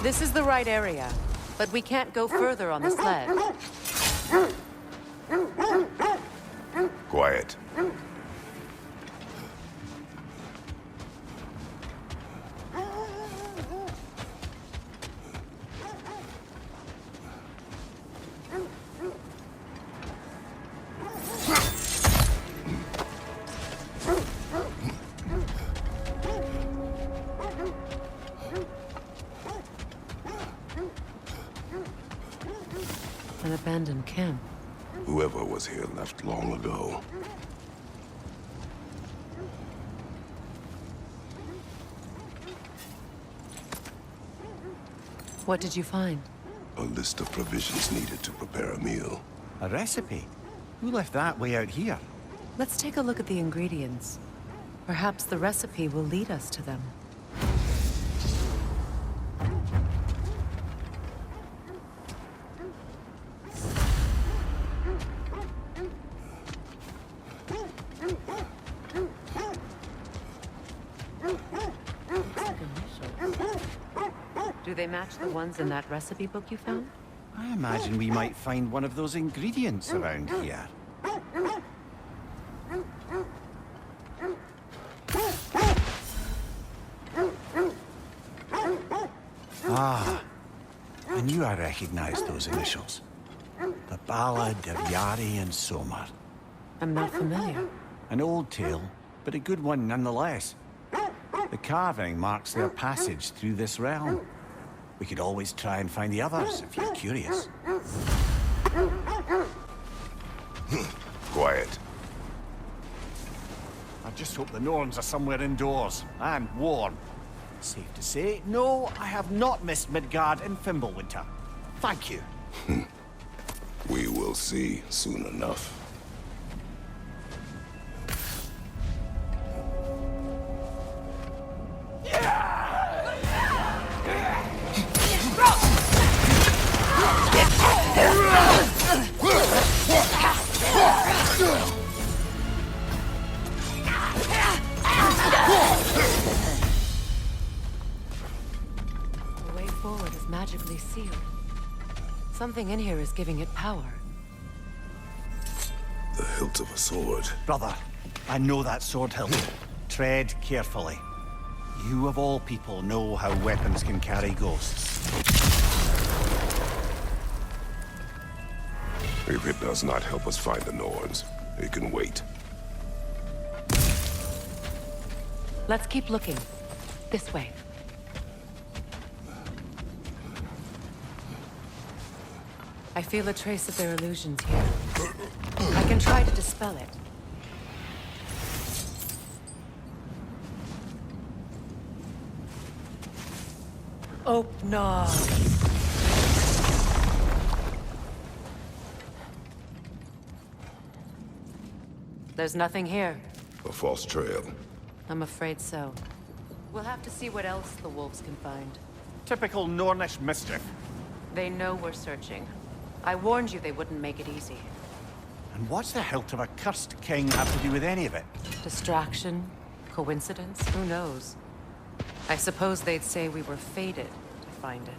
This is the right area, but we can't go further on the sled. Quiet. An abandoned camp. Whoever was here left long ago. What did you find? A list of provisions needed to prepare a meal. A recipe? Who left that way out here? Let's take a look at the ingredients. Perhaps the recipe will lead us to them. Do they match the ones in that recipe book you found? I imagine we might find one of those ingredients around here. Ah, I knew I recognized those initials. The Ballad of Yari and Somar. I'm not familiar. An old tale, but a good one nonetheless. The carving marks their passage through this realm. We could always try and find the others, if you're curious. Quiet. I just hope the Norns are somewhere indoors, and warm. Safe to say, no, I have not missed Midgard and Fimbulwinter. Thank you. We will see soon enough. The way forward is magically sealed. Something in here is giving it power. The hilt of a sword. Brother, I know that sword hilt. Tread carefully. You of all people know how weapons can carry ghosts. If it does not help us find the Norns, it can wait. Let's keep looking. This way. I feel a trace of their illusions here. I can try to dispel it. Oh, no. There's nothing here. A false trail. I'm afraid so. We'll have to see what else the wolves can find. Typical Nornish mischief. They know we're searching. I warned you they wouldn't make it easy. And what's the hilt of a cursed king have to do with any of it? Distraction? Coincidence? Who knows? I suppose they'd say we were fated to find it.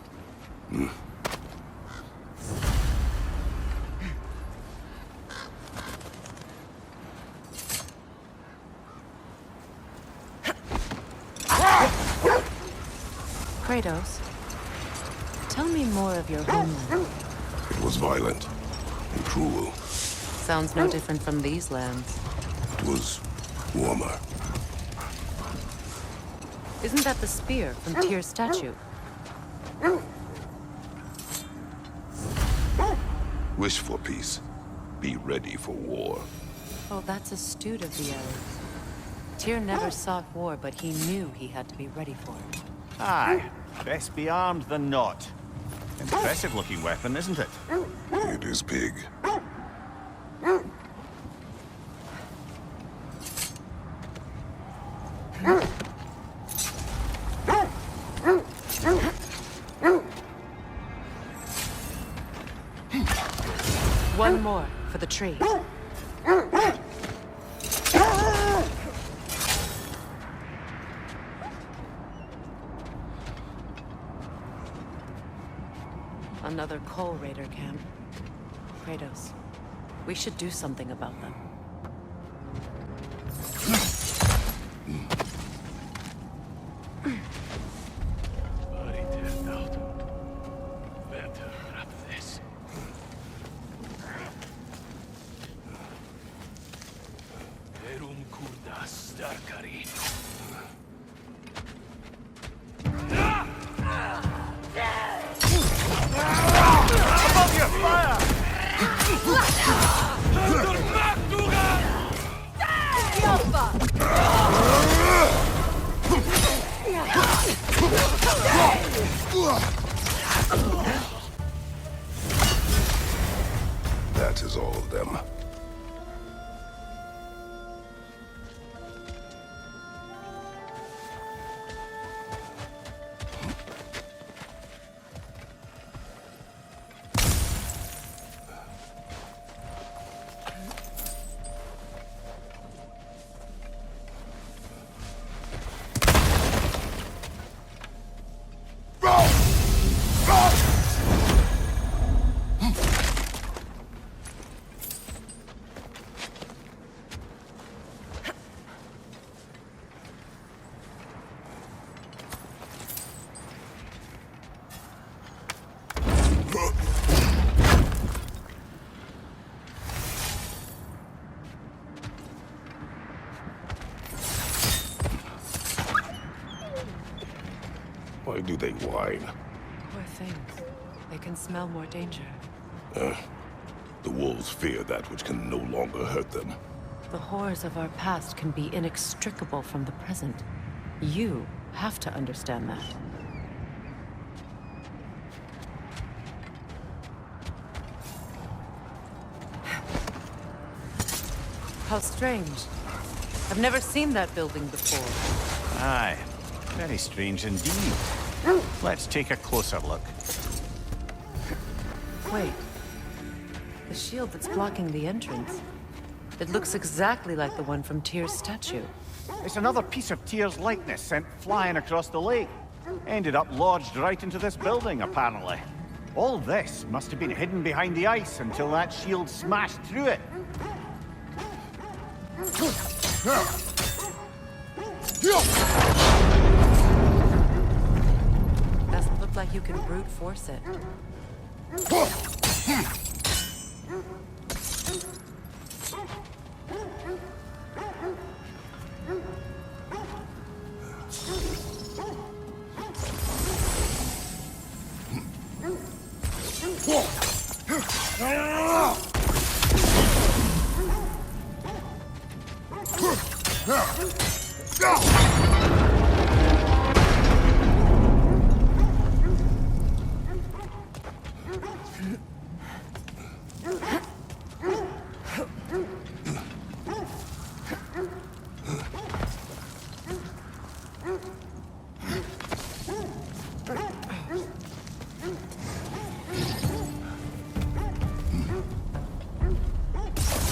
Kratos, tell me more of your homeland. It was violent and cruel. Sounds no different from these lands. It was warmer. Isn't that the spear from Tyr's statue? Wish for peace. Be ready for war. Oh, that's astute of the elves. Tyr never sought war, but he knew he had to be ready for it. Aye, best be armed than not. Impressive looking weapon, isn't it? It is big. One more for the tree. Another Coal Raider camp. Kratos, we should do something about them. That is all of them. Why do they whine? Poor things. They can smell more danger. The wolves fear that which can no longer hurt them. The horrors of our past can be inextricable from the present. You have to understand that. How strange. I've never seen that building before. Aye, very strange indeed. Let's take a closer look. Wait. The shield that's blocking the entrance. It looks exactly like the one from Tyr's statue. It's another piece of Tyr's likeness sent flying across the lake. Ended up lodged right into this building, apparently. All this must have been hidden behind the ice until that shield smashed through it. Doesn't look like you can brute force it.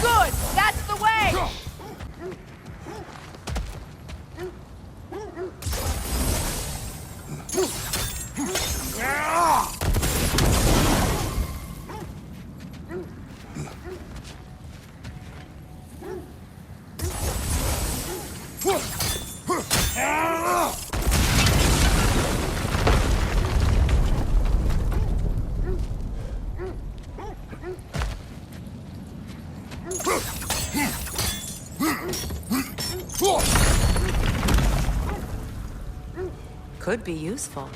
Good! That's the way! Could be useful.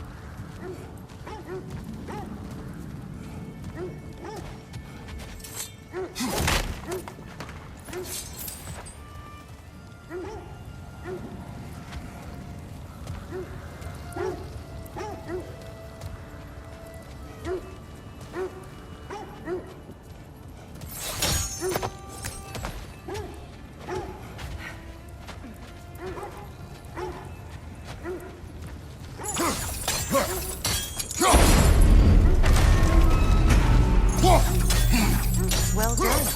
Well done.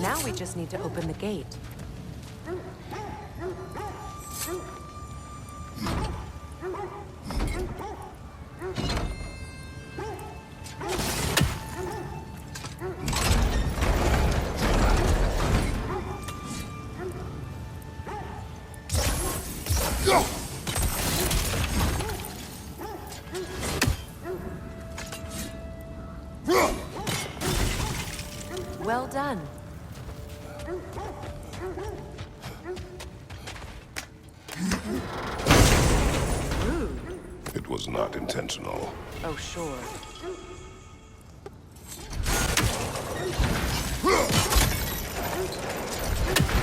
Now we just need to open the gate. Well done. Rude. It was not intentional. Oh, sure.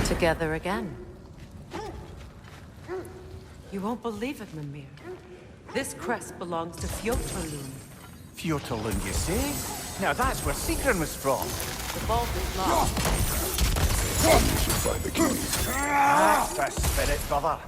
Together again. You won't believe it, Mimir. This crest belongs to Fjotorlund. Fjotorlund, you say? Now that's where Sigrun was from. The vault is locked. We should find the keys. That's the spirit, brother.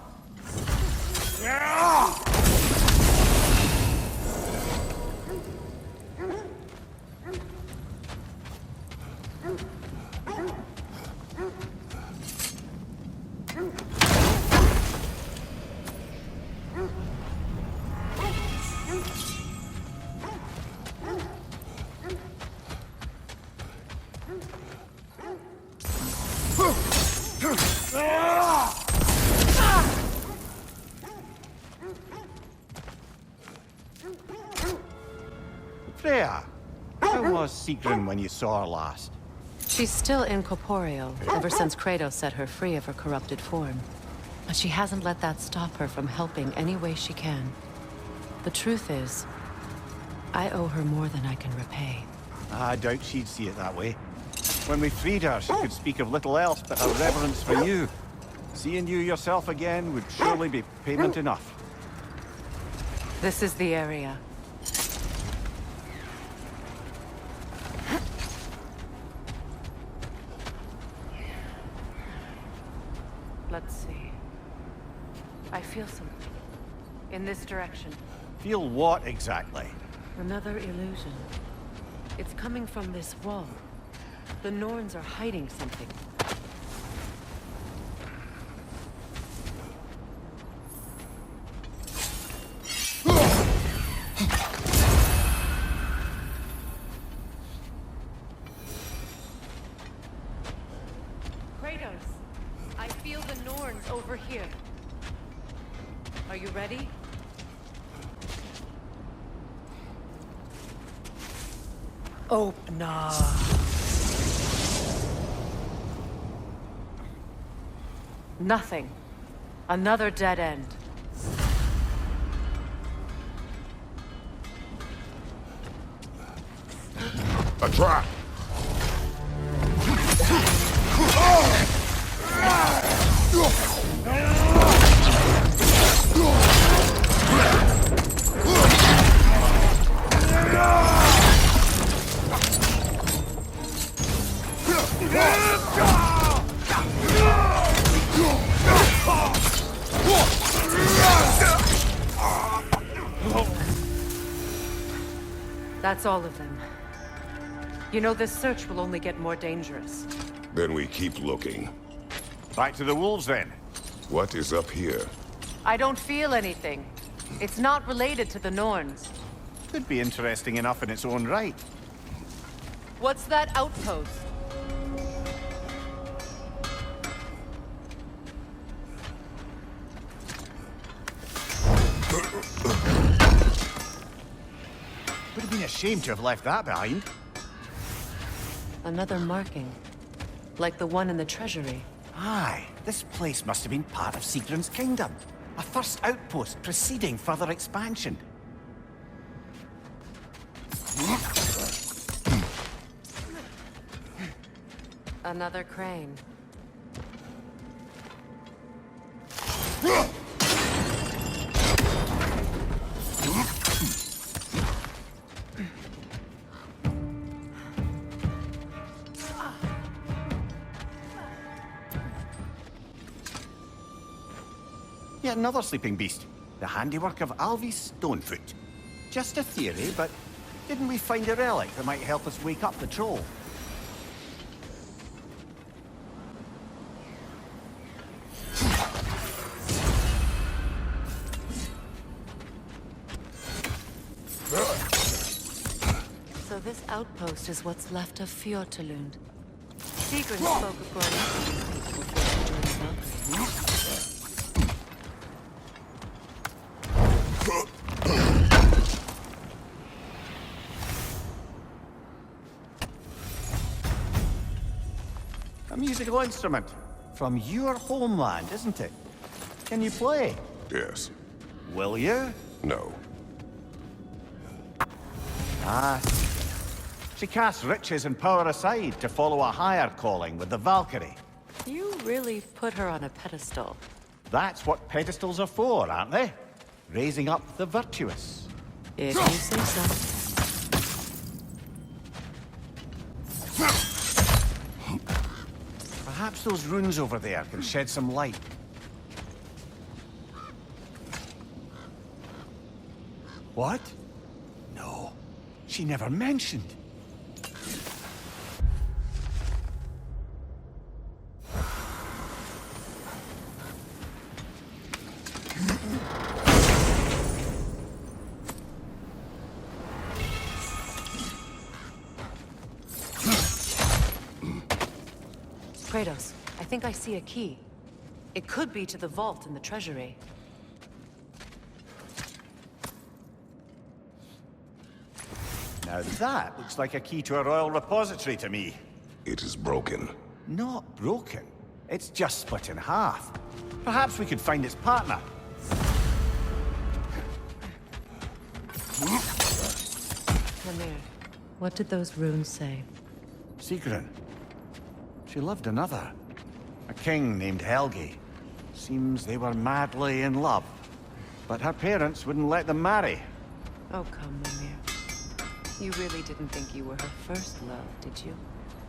Freya, how was Sigrun when you saw her last? She's still incorporeal, ever since Kratos set her free of her corrupted form. But she hasn't let that stop her from helping any way she can. The truth is, I owe her more than I can repay. I doubt she'd see it that way. When we freed her, she could speak of little else but her reverence for you. Seeing you yourself again would surely be payment enough. This is the area. Let's see. I feel something. In this direction. Feel what exactly? Another illusion. It's coming from this wall. The Norns are hiding something. Kratos, I feel the Norns over here. Are you ready? Open up. Nothing. Another dead end. A trap! That's all of them. You know, this search will only get more dangerous. Then we keep looking. Back to the wolves then. What is up here? I don't feel anything. It's not related to the Norns. Could be interesting enough in its own right. What's that outpost? Would have been a shame to have left that behind. Another marking. Like the one in the treasury. Aye, this place must have been part of Sigrun's kingdom. A first outpost preceding further expansion. Another crane. Yet another sleeping beast. The handiwork of Alvis Stonefoot. Just a theory, but didn't we find a relic that might help us wake up the troll? So this outpost is what's left of Fjotorlund. Sigrun spoke of growing up in these people before Valkyrie. A musical instrument. From your homeland, isn't it? Can you play? Yes. Will you? No. Ah. She casts riches and power aside to follow a higher calling with the Valkyrie. You really put her on a pedestal. That's what pedestals are for, aren't they? Raising up the virtuous. If you say so. Perhaps those runes over there can shed some light. What? No. She never mentioned. Kratos, I think I see a key. It could be to the vault in the treasury. Now that looks like a key to a royal repository to me. It is broken. Not broken. It's just split in half. Perhaps we could find its partner. Mimir, what did those runes say? Sigrun. She loved another. A king named Helgi. Seems they were madly in love. But her parents wouldn't let them marry. Oh, come, Mimir. You really didn't think you were her first love, did you?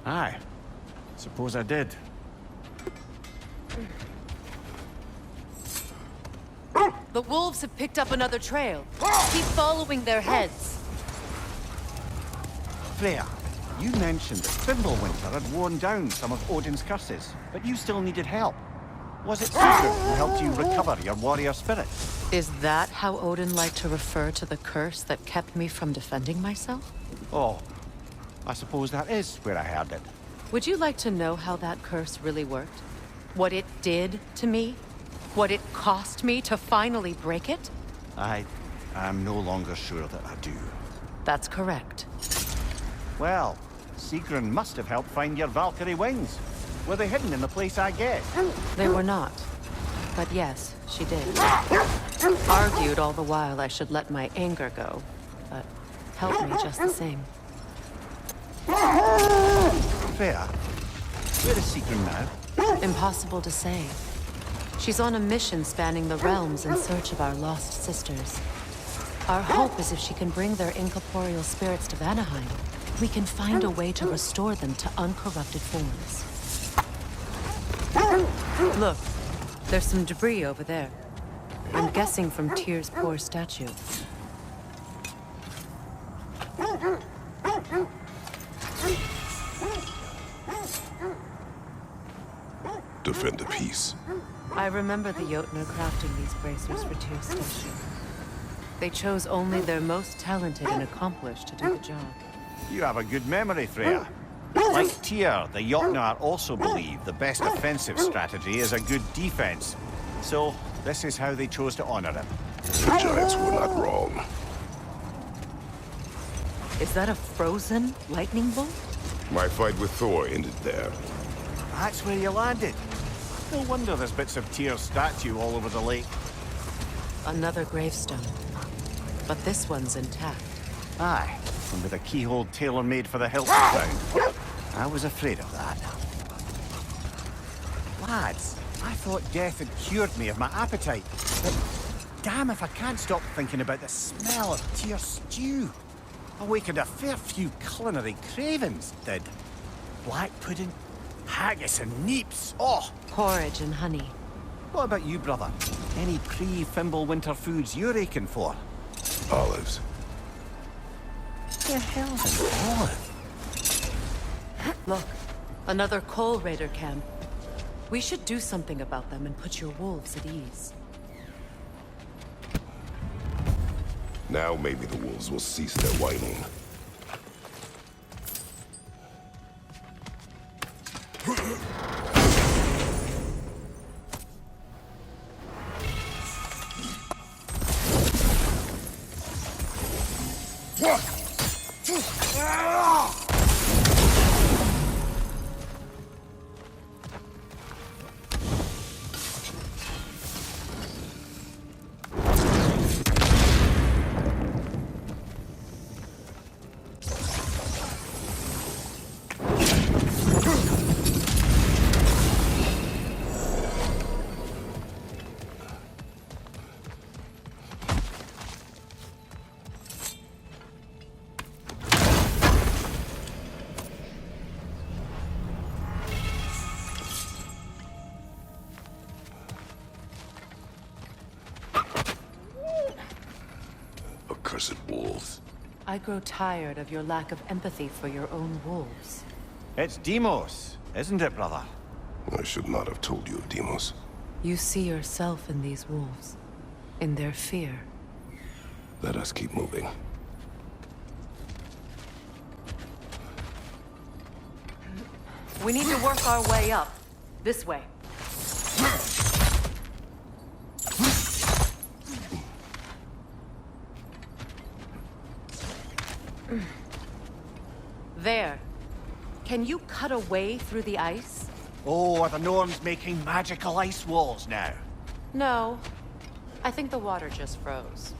Aye. Suppose I did. The wolves have picked up another trail. Keep following their heads. Freya, you mentioned that Fimbulwinter had worn down some of Odin's curses, but you still needed help. Was it Sigurd who helped you recover your warrior spirit? Is that how Odin liked to refer to the curse that kept me from defending myself? Oh, I suppose that is where I heard it. Would you like to know how that curse really worked? What it did to me? What it cost me to finally break it? I'm no longer sure that I do. That's correct. Well, Sigrun must have helped find your Valkyrie wings. Were they hidden in the place I guessed? They were not. But yes, she did. Argued all the while I should let my anger go, but helped me just the same. Freya, where is Sigrun now? Impossible to say. She's on a mission spanning the realms in search of our lost sisters. Our hope is if she can bring their incorporeal spirits to Vanaheim, we can find a way to restore them to uncorrupted forms. Look, there's some debris over there. I'm guessing from Tyr's poor statue. Defend the peace. I remember the Jotnar crafting these bracers for Tyr's statue. They chose only their most talented and accomplished to do the job. You have a good memory, Freya. Like Tyr, the Jotnar also believe the best offensive strategy is a good defense. So, this is how they chose to honor him. The giants were not wrong. Is that a frozen lightning bolt? My fight with Thor ended there. That's where you landed. No wonder there's bits of Tyr's statue all over the lake. Another gravestone. But this one's intact. Aye, and with a keyhole tailor-made for the hilt found. I was afraid of that. Lads, I thought death had cured me of my appetite. But damn if I can't stop thinking about the smell of Tyr's stew. Awakened a fair few culinary cravings, did. Black pudding, haggis and neeps. Oh! Porridge and honey. What about you, brother? Any pre-Fimbulwinter foods you're aching for? Olives. The hell's an olive? Look, another Coal Raider camp. We should do something about them and put your wolves at ease. Now maybe the wolves will cease their whining. accursed wolves. I grow tired of your lack of empathy for your own wolves. It's Demos, isn't it, brother? I should not have told you of Demos. You see yourself in these wolves, in their fear. Let us keep moving. We need to work our way up. This way. There. Can you cut a way through the ice? Oh, are the Norns making magical ice walls now? No. I think the water just froze.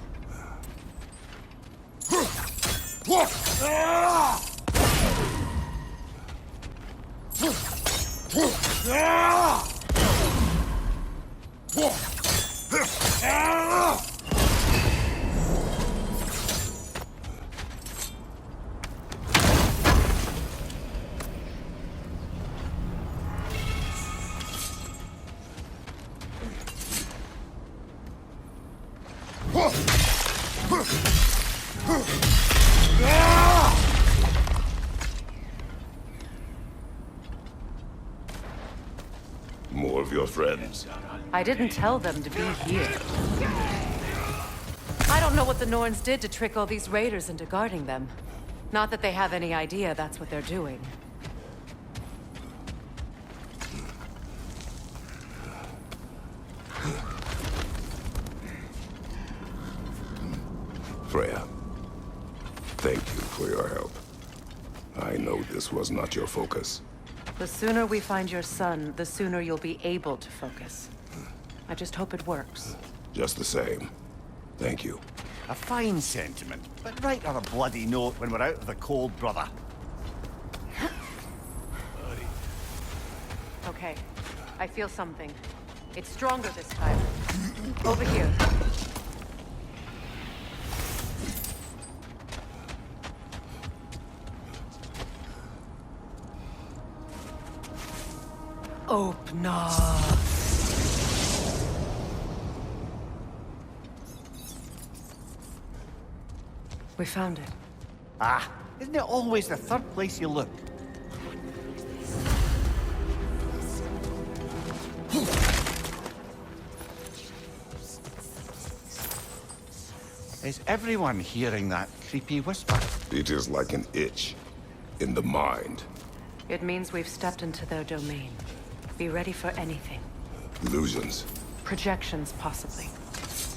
More of your friends. I didn't tell them to be here. I don't know what the Norns did to trick all these raiders into guarding them. Not that they have any idea that's what they're doing. Freya, thank you for your help. I know this was not your focus. The sooner we find your son, the sooner you'll be able to focus. I just hope it works. Just the same. Thank you. A fine sentiment, but write her a bloody note when we're out of the cold, brother. Okay. I feel something. It's stronger this time. Over here. Open up. We found it. Ah, isn't it always the third place you look? Is everyone hearing that creepy whisper? It is like an itch in the mind. It means we've stepped into their domain. Be ready for anything. Illusions. Projections, possibly.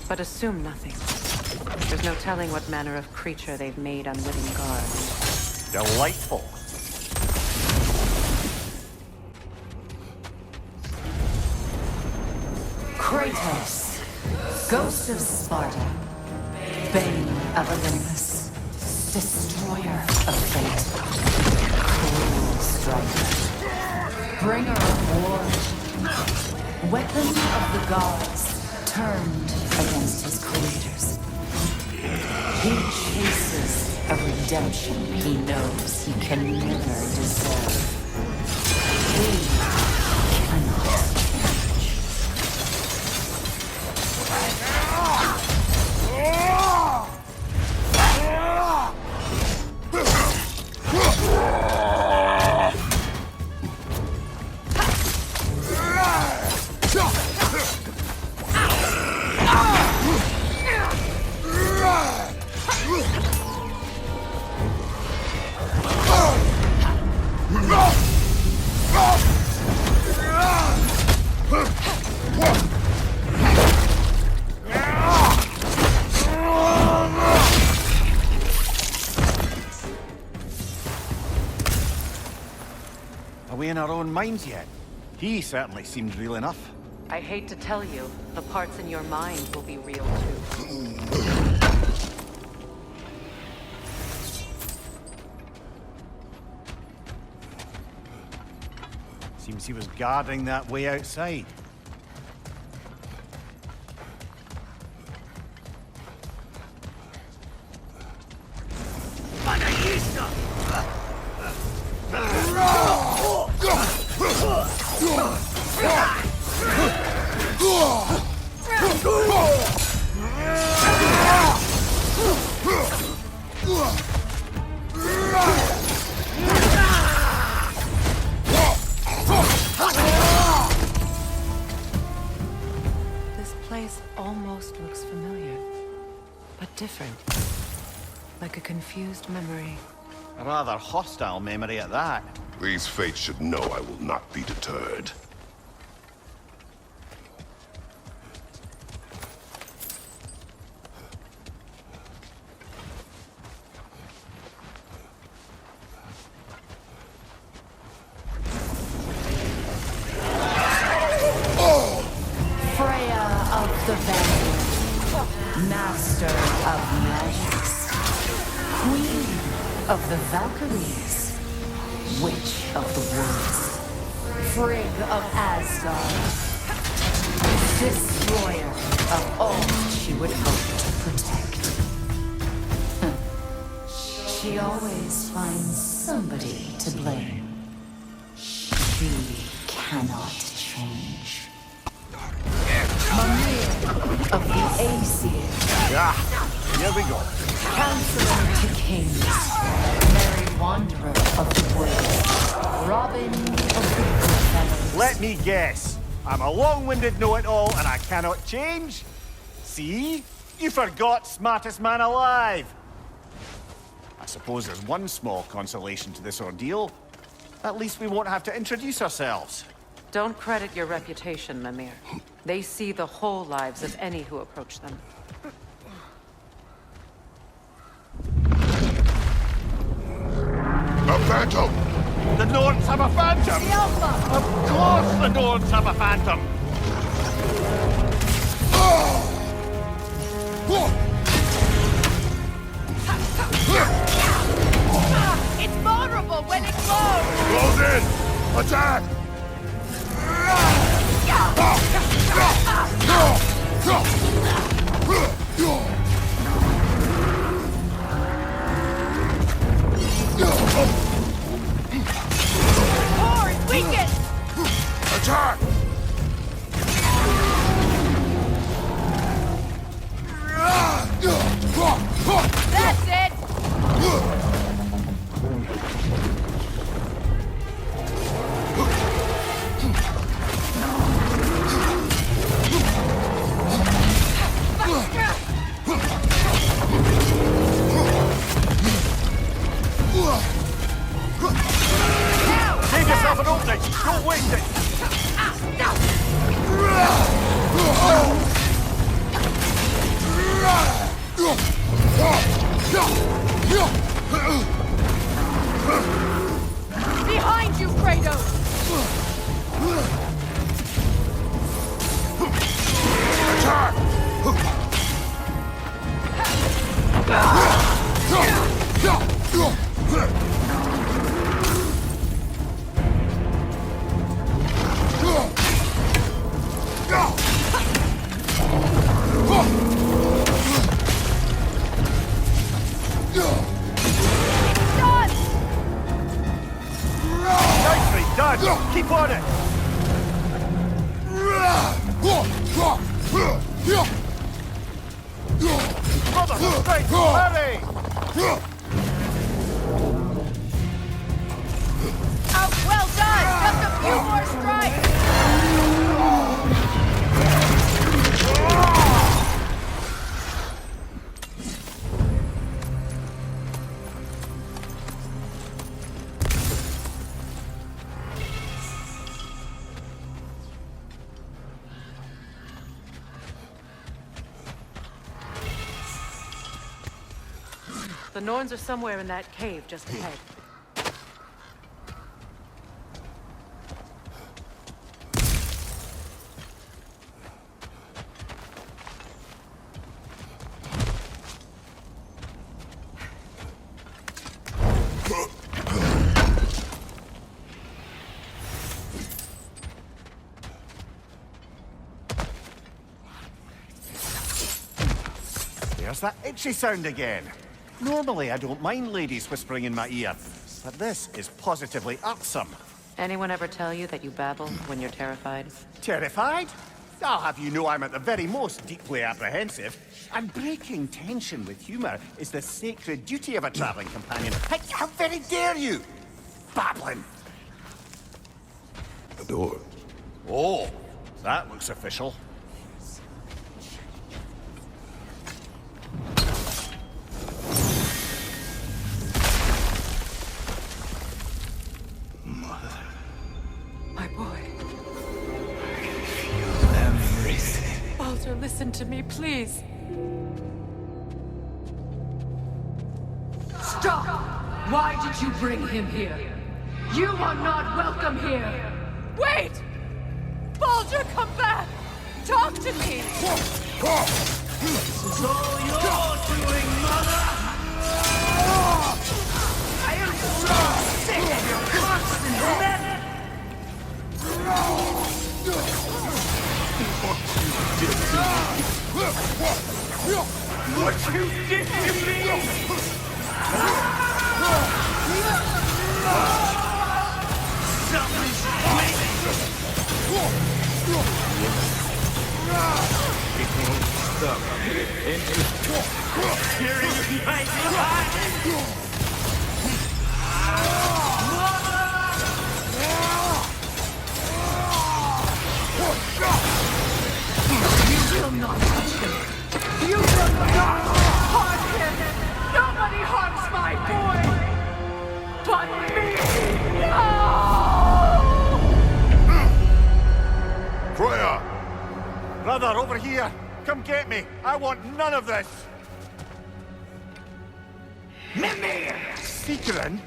But assume nothing. There's no telling what manner of creature they've made unwitting guards. Delightful. Kratos, Ghost of Sparta, Bane of Olympus, Destroyer of Fate, Cruel Striker, Bringer of War, Weapon of the Gods, turned against his creators. He chases a redemption he knows he can never deserve. He cannot change. Are we in our own minds yet? He certainly seemed real enough. I hate to tell you, the parts in your mind will be real too. Seems he was guarding that way outside. This place almost looks familiar, but different. Like a confused memory. A rather hostile memory at that. These fates should know I will not be deterred. Master of magics, Queen of the Valkyries, Witch of the Woods, Frigg of Asgard, Destroyer of all she would hope to protect. She always finds somebody to blame. She cannot change. Mimir of the Aesir. Yeah, here we go. Counselor to kings. Merry wanderer of the woods. Robin of the Goodfellows. Let me guess. I'm a long-winded know-it-all and I cannot change? See? You forgot smartest man alive. I suppose there's one small consolation to this ordeal. At least we won't have to introduce ourselves. Don't credit your reputation, Mimir. They see the whole lives of any who approach them. A phantom! The Norns have a phantom! The Alpha! Of course the Norns have a phantom! It's vulnerable when it glows! Close in! Attack! Core is weakened! Attack! That's it! Give yourself an opening! Don't waste it! Behind you, Kratos! Nicely done! Keep on it! Mother, straight! Hurry! Oh, well done! Just a few more strikes! The Norns are somewhere in that cave just ahead. There's that itchy sound again. Normally I don't mind ladies whispering in my ear, but this is positively irksome. Anyone ever tell you that you babble when you're terrified? Terrified? I'll have you know I'm at the very most deeply apprehensive. And breaking tension with humor is the sacred duty of a traveling companion. How very dare you! Babbling! The door. Oh, that looks official. My boy. I can feel everything. Baldur, listen to me, please. Stop! Why did you bring him here? You are not welcome here! Wait! Baldur, come back! Talk to me! This is all your doing, Mother! I am so sick of your constant mess! What you did to me! Somebody's waiting! Stop. Hearing my You will not touch him! You will not harm him! Nobody harms my boy! But me! No! Freya! Brother, over here! Come get me! I want none of this! Mimir! Seekerin?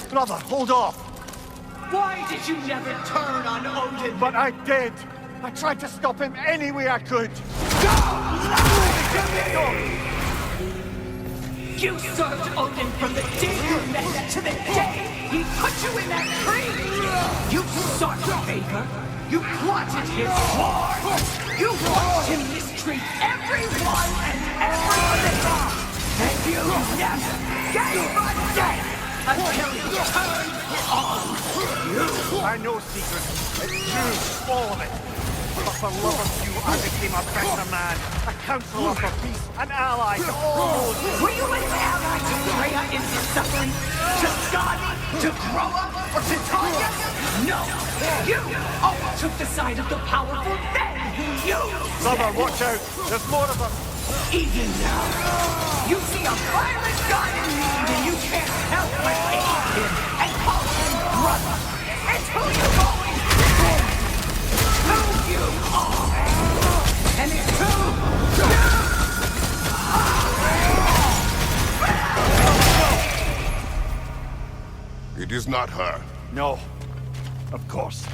Brother, hold off! Why did you never turn on Odin? But I did! I tried to stop him any way I could! You served Odin from the day you met to the day he put you in that tree! You sought favor! You plotted his war! You watched him mistreat everyone and everything! And you never gave a damn until he turned on you! I know, Secret. It's true, all of it. But for love of you, I became a better man, a counselor for peace, an ally to all those. Were you an ally to Freya in her suffering? To Skadi? To Groa? Or to Tanya? No! You always took the side of the powerful, then you! Brother, watch out! There's more of them! Even now, you see a violent god in need and you can't help but hate him and call him brother! And who you've always been! Who you are! And it's who you It is not her. No. Of course.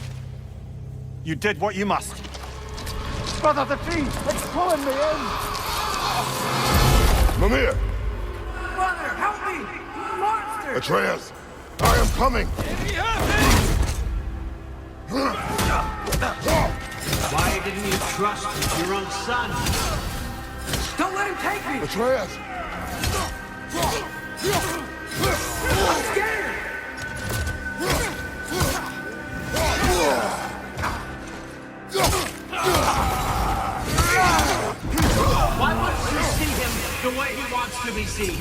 You did what you must. Brother, the tree! It's pulling me in! Mimir! Brother, help me! Monster! Atreus! I am coming! Why didn't you trust your own son? Don't let him take me! Atreus! I'm scared! Why wouldn't you see him the way he wants to be seen?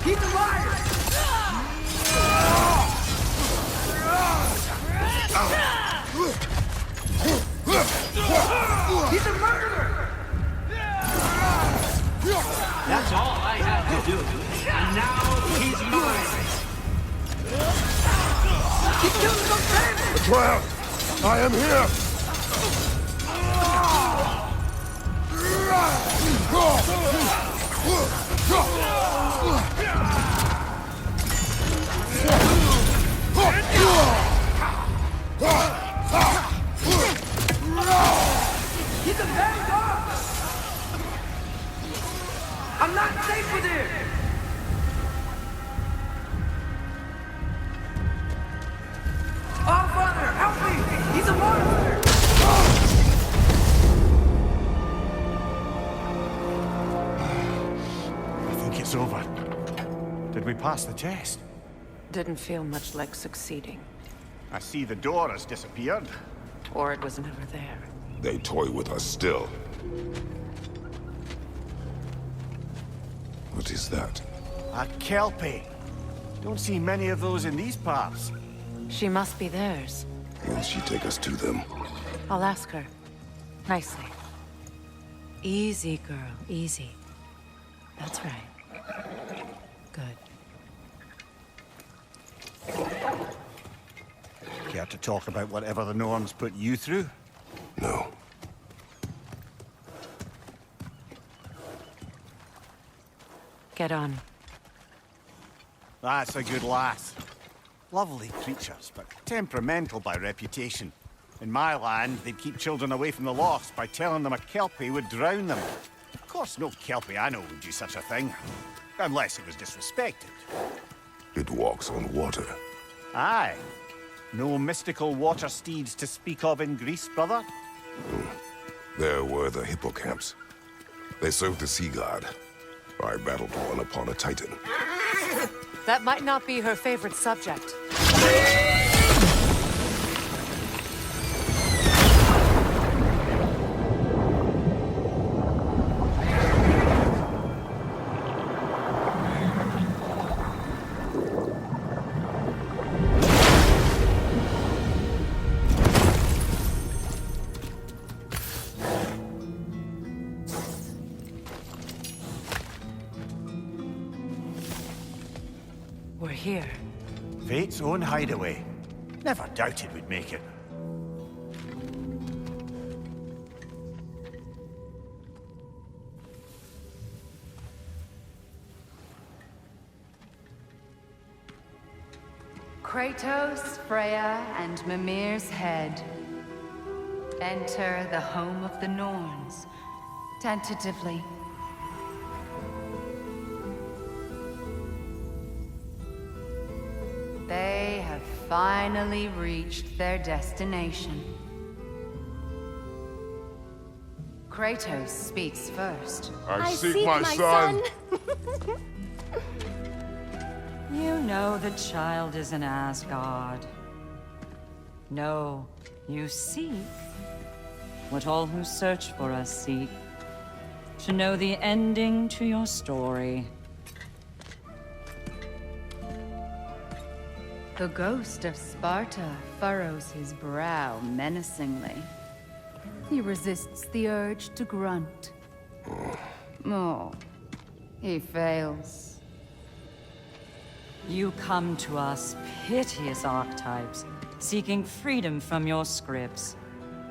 He's a liar! He's a murderer! That's all I had to do, and now he's mine. He killed his own family! Atreus! I am here! He's a bad dog! I'm not safe with him! Oh, Father, help me! He's a monster! pass the test. Didn't feel much like succeeding. I see the door has disappeared. Or it was never there. They toy with us still. What is that? A Kelpie. Don't see many of those in these parts. She must be theirs. Will she take us to them? I'll ask her. Nicely. Easy, girl. Easy. That's right. Good. Care to talk about whatever the Norns put you through? No. Get on. That's a good lass. Lovely creatures, but temperamental by reputation. In my land, they'd keep children away from the lost by telling them a Kelpie would drown them. Of course, no Kelpie I know would do such a thing. Unless it was disrespected. It walks on water. Aye. No mystical water steeds to speak of in Greece, brother? There were the hippocamps. They served the sea god. I battled one upon a titan. That might not be her favorite subject. We're here. Fate's own hideaway. Never doubted we'd make it. Kratos, Freya, and Mimir's head. Enter the home of the Norns, tentatively. They have finally reached their destination. Kratos speaks first. I seek my son. You know the child is in Asgard. No, you seek what all who search for us seek. To know the ending to your story. The ghost of Sparta furrows his brow menacingly. He resists the urge to grunt. Oh, he fails. You come to us, piteous archetypes, seeking freedom from your scripts.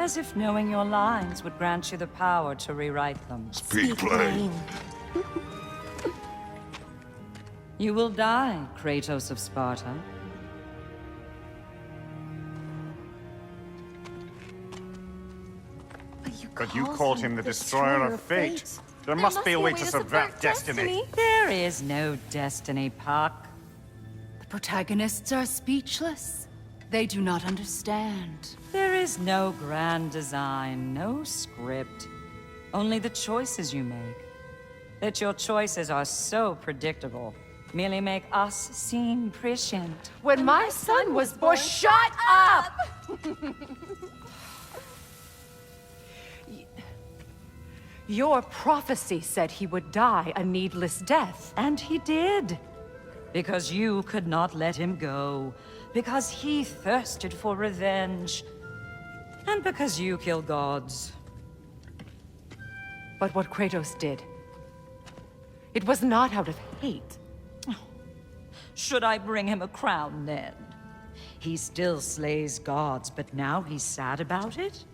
As if knowing your lines would grant you the power to rewrite them. Speak plain. You will die, Kratos of Sparta. But you called him the destroyer of fate. There must be a way to subvert destiny. There is no destiny, Puck. The protagonists are speechless. They do not understand. There is no grand design, no script. Only the choices you make. That your choices are so predictable merely make us seem prescient. When my son was born, shut up! Your prophecy said he would die a needless death. And he did. Because you could not let him go. Because he thirsted for revenge. And because you kill gods. But what Kratos did, it was not out of hate. Should I bring him a crown then? He still slays gods, but now he's sad about it?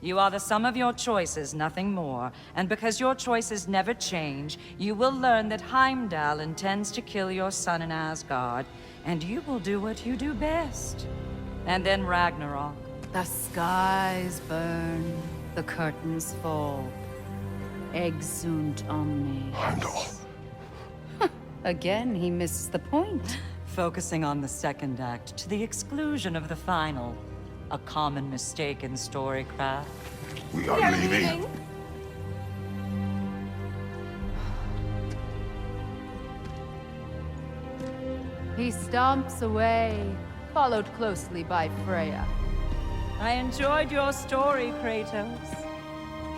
You are the sum of your choices, nothing more. And because your choices never change, you will learn that Heimdall intends to kill your son in Asgard, and you will do what you do best. And then Ragnarok. The skies burn, the curtains fall. Exunt omnes. Heimdall. Again, he misses the point. Focusing on the second act to the exclusion of the final. A common mistake in storycraft. We are leaving. He stomps away, followed closely by Freya. I enjoyed your story, Kratos.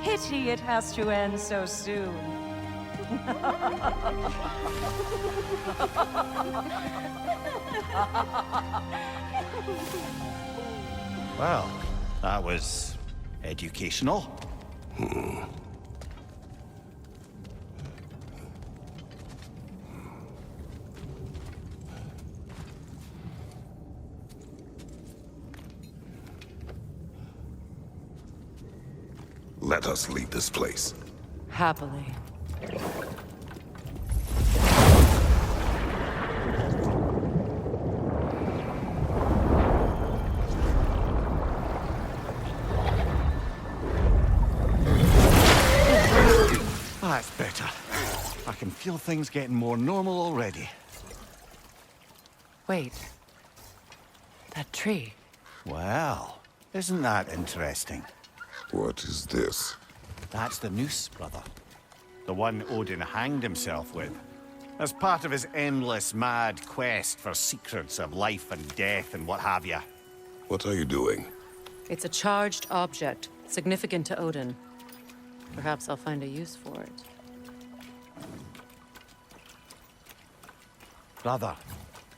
Pity it has to end so soon. Well, that was educational. Let us leave this place. Happily. That's better. I can feel things getting more normal already. Wait. That tree. Well, isn't that interesting? What is this? That's the noose, brother. The one Odin hanged himself with. As part of his endless, mad quest for secrets of life and death and what have you. What are you doing? It's a charged object, significant to Odin. Perhaps I'll find a use for it. Brother,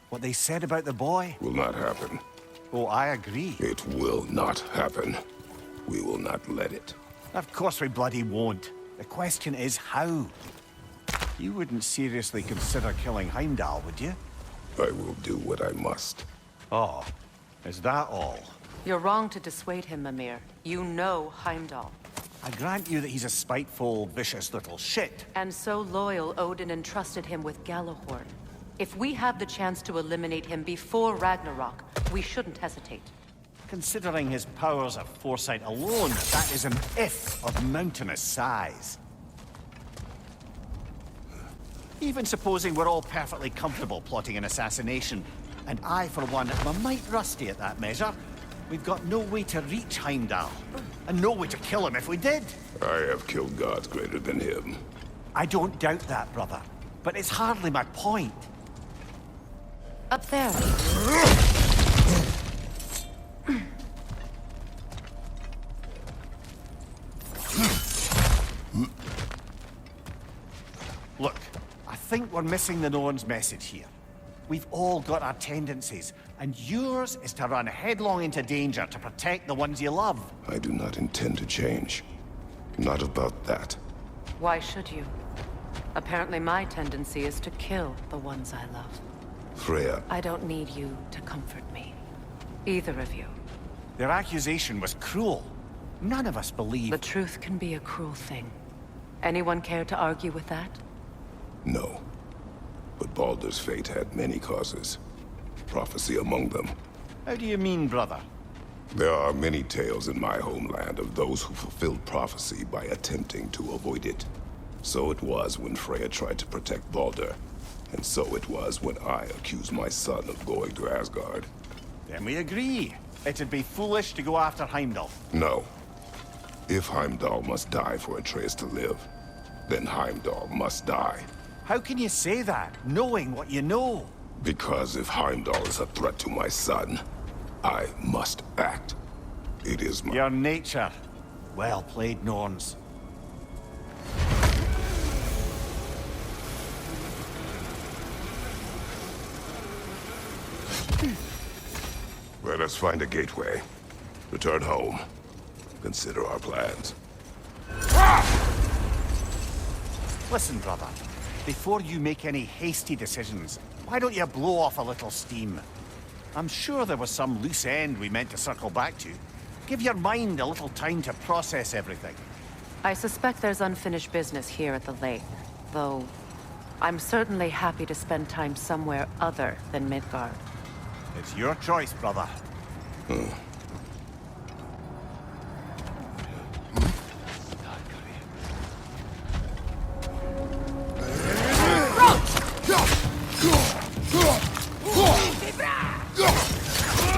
what they said about the boy? Will not happen. Oh, I agree. It will not happen. We will not let it. Of course we bloody won't. The question is how? You wouldn't seriously consider killing Heimdall, would you? I will do what I must. Oh, is that all? You're wrong to dissuade him, Mimir. You know Heimdall. I grant you that he's a spiteful, vicious little shit. And so loyal, Odin entrusted him with Gjallarhorn. If we have the chance to eliminate him before Ragnarok, we shouldn't hesitate. Considering his powers of foresight alone, that is an if of mountainous size. Even supposing we're all perfectly comfortable plotting an assassination, and I, for one, am a mite rusty at that measure, we've got no way to reach Heimdall, and no way to kill him if we did. I have killed gods greater than him. I don't doubt that, brother, but it's hardly my point. Up there. Look, I think we're missing the Norn's message here. We've all got our tendencies, and yours is to run headlong into danger to protect the ones you love. I do not intend to change. Not about that. Why should you? Apparently my tendency is to kill the ones I love. Freya, I don't need you to comfort me. Either of you. Their accusation was cruel. None of us believe... The truth can be a cruel thing. Anyone care to argue with that? no. But Baldur's fate had many causes. Prophecy among them. How do you mean, brother? There are many tales in my homeland of those who fulfilled prophecy by attempting to avoid it. So it was when Freya tried to protect Baldur. And so it was when I accused my son of going to Asgard. Then we agree. It'd be foolish to go after Heimdall. No. If Heimdall must die for Atreus to live, then Heimdall must die. How can you say that, knowing what you know? Because if Heimdall is a threat to my son, I must act. It is my... Your nature. Well played, Norns. Let us find a gateway. Return home. Consider our plans. Listen, brother. Before you make any hasty decisions, why don't you blow off a little steam? I'm sure there was some loose end we meant to circle back to. Give your mind a little time to process everything. I suspect there's unfinished business here at the lake, though I'm certainly happy to spend time somewhere other than Midgard. It's your choice, brother.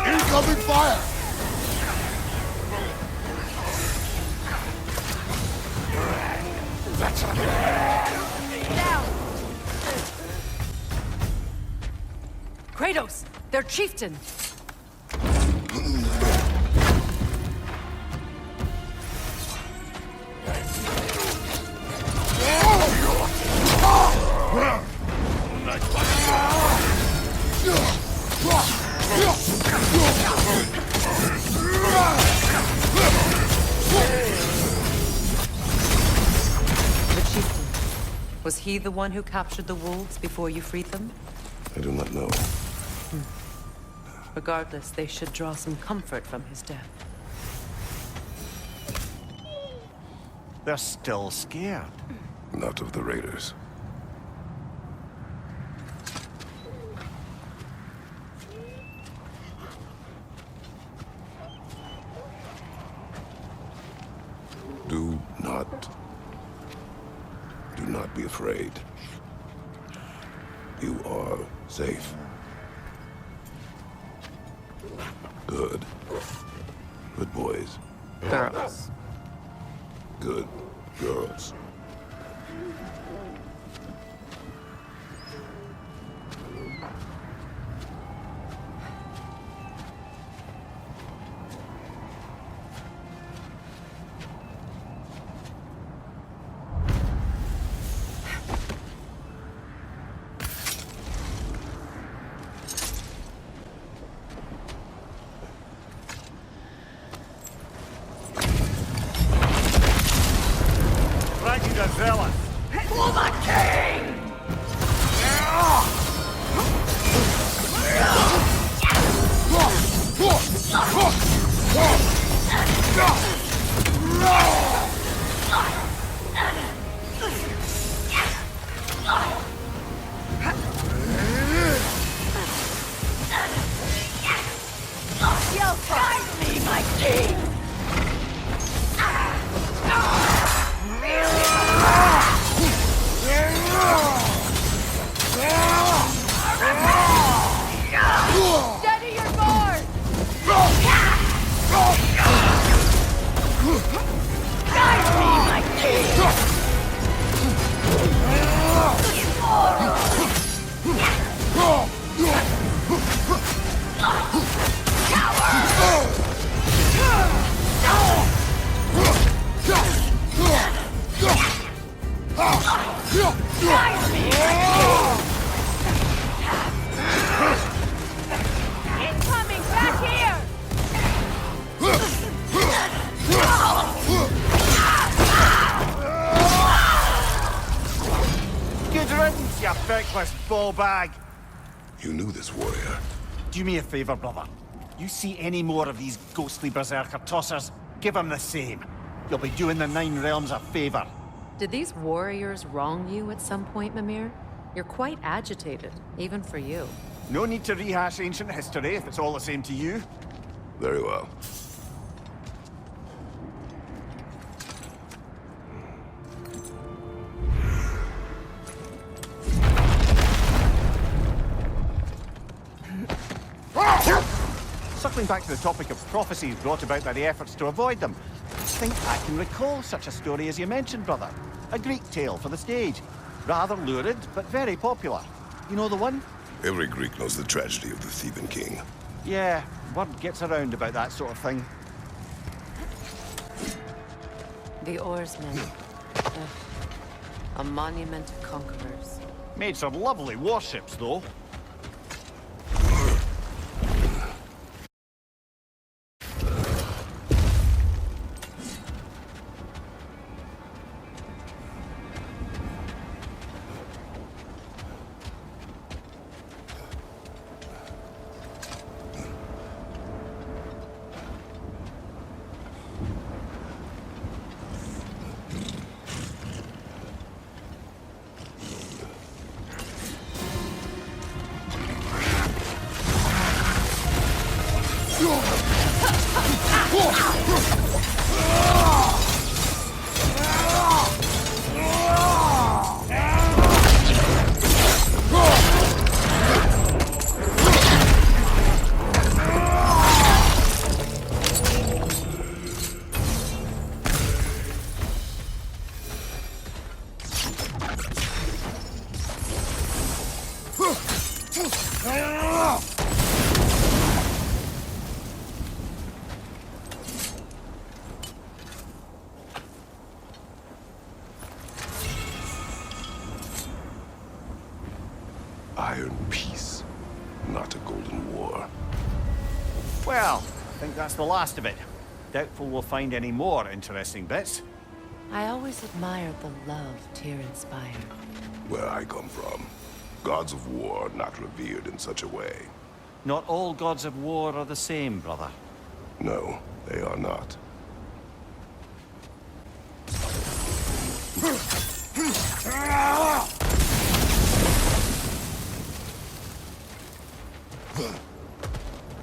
Incoming fire! Kratos! Their chieftain! Was he the one who captured the wolves before you freed them? I do not know. Regardless, they should draw some comfort from his death. They're still scared. Not of the raiders. Do not be afraid. You are safe. Good. Good boys. Girls. Good girls. Bag. You knew this warrior. Do me a favor, brother. You see any more of these ghostly berserker tossers, give them the same. You'll be doing the Nine Realms a favor. Did these warriors wrong you at some point, Mimir? You're quite agitated, even for you. No need to rehash ancient history if it's all the same to you. Very well. Circling back to the topic of prophecies brought about by the efforts to avoid them, I think I can recall such a story as you mentioned, brother. A Greek tale for the stage. Rather lurid, but very popular. You know the one? Every Greek knows the tragedy of the Theban king. Yeah, word gets around about that sort of thing. The oarsmen. Ugh. A monument to conquerors. Made some lovely warships, though. Iron peace, not a golden war. Well, I think that's the last of it. Doubtful we'll find any more interesting bits. I always admired the love Tyr inspired. Where I come from, gods of war are not revered in such a way. Not all gods of war are the same, brother. No, they are not.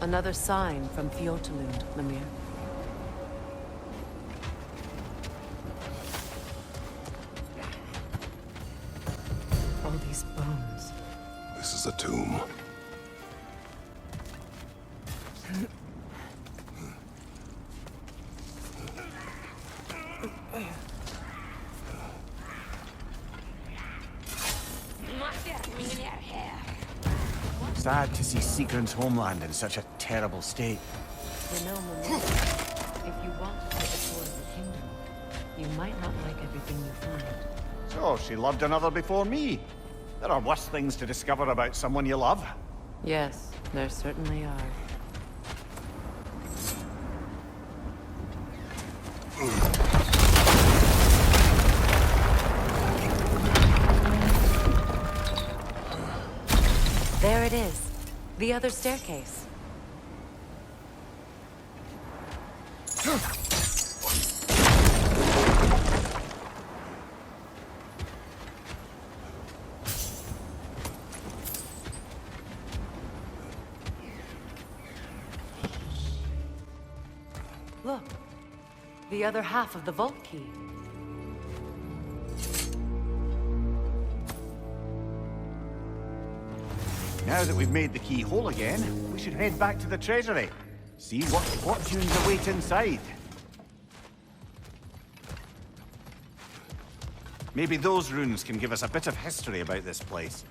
Another sign from Fjortulund, Mimir. All these bones. This is a tomb. Sad to see Sigrun's homeland in such a terrible state. You know, Mimir, if you want to take a tour of the kingdom, you might not like everything you find. So, she loved another before me. There are worse things to discover about someone you love. Yes, there certainly are. There it is. The other staircase. Look. The other half of the vault key. Now that we've made the key whole again, we should head back to the treasury. See what fortunes await inside. Maybe those runes can give us a bit of history about this place.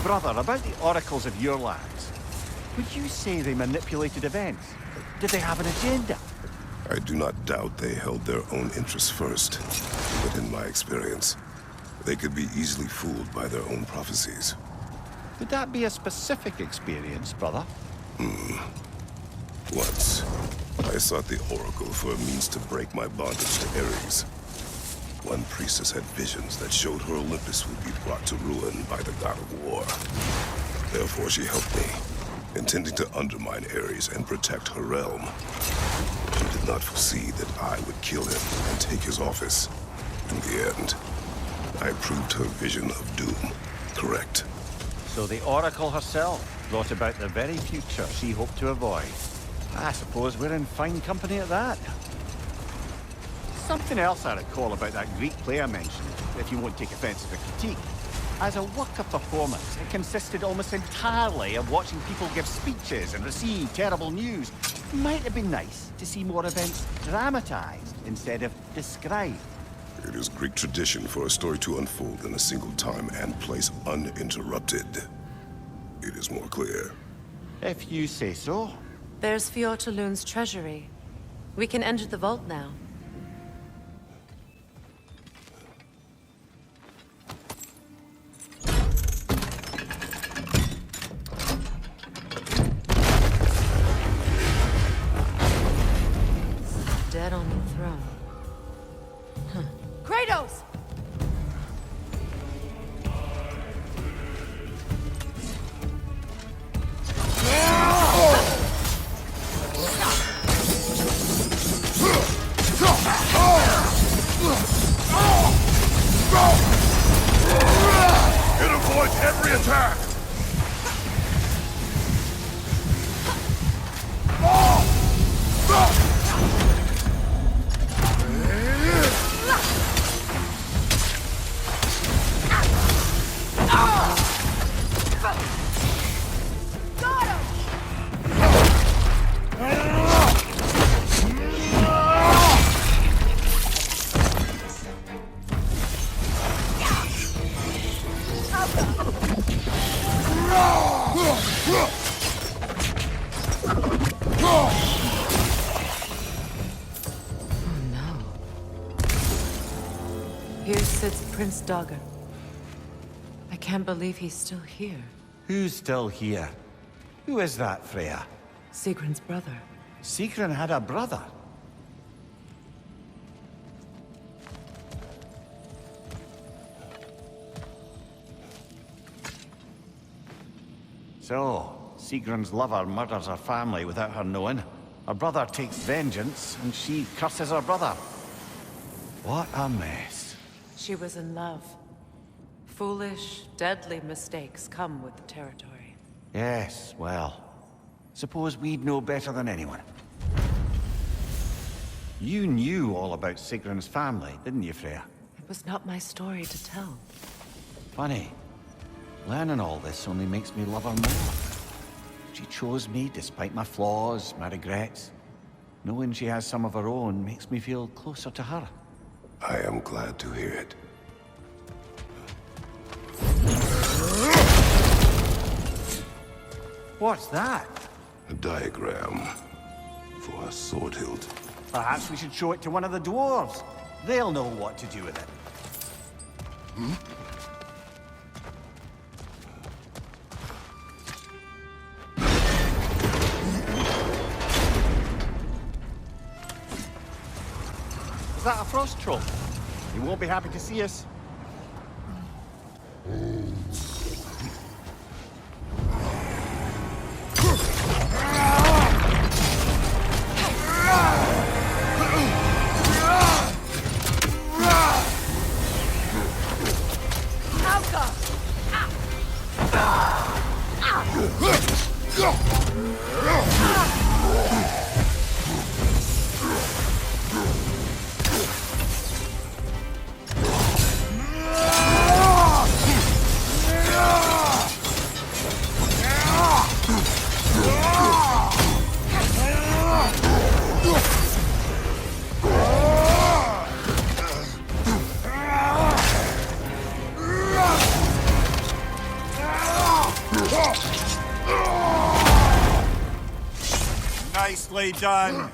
Brother, about the oracles of your lands, would you say they manipulated events? Did they have an agenda? I do not doubt they held their own interests first, but in my experience, they could be easily fooled by their own prophecies. Would that be a specific experience, brother? Once, I sought the Oracle for a means to break my bondage to Ares. One priestess had visions that showed her Olympus would be brought to ruin by the god of war. Therefore she helped me, intending to undermine Ares and protect her realm. She did not foresee that I would kill him and take his office. In the end, I proved her vision of doom correct. So the Oracle herself brought about the very future she hoped to avoid. I suppose we're in fine company at that. Something else I recall about that Greek play I mentioned, if you won't take offense to the critique. As a work of performance, it consisted almost entirely of watching people give speeches and receive terrible news. It might have been nice to see more events dramatized instead of described. It is Greek tradition for a story to unfold in a single time and place uninterrupted. It is more clear. If you say so. There's Fjortulund's treasury. We can enter the vault now. Dead on the throne. Huh. Kratos! Every attack! Here sits Prince Dagger. I can't believe he's still here. Who's still here? Who is that, Freya? Sigrun's brother. Sigrun had a brother. So, Sigrun's lover murders her family without her knowing. Her brother takes vengeance, and she curses her brother. What a mess. She was in love. Foolish, deadly mistakes come with the territory. Yes, well, suppose we'd know better than anyone. You knew all about Sigrun's family, didn't you, Freya? It was not my story to tell. Funny. Learning all this only makes me love her more. She chose me despite my flaws, my regrets. Knowing she has some of her own makes me feel closer to her. I am glad to hear it. What's that? A diagram for a sword hilt. Perhaps we should show it to one of the dwarves. They'll know what to do with it. Is that a frost troll? He won't be happy to see us. Nicely done.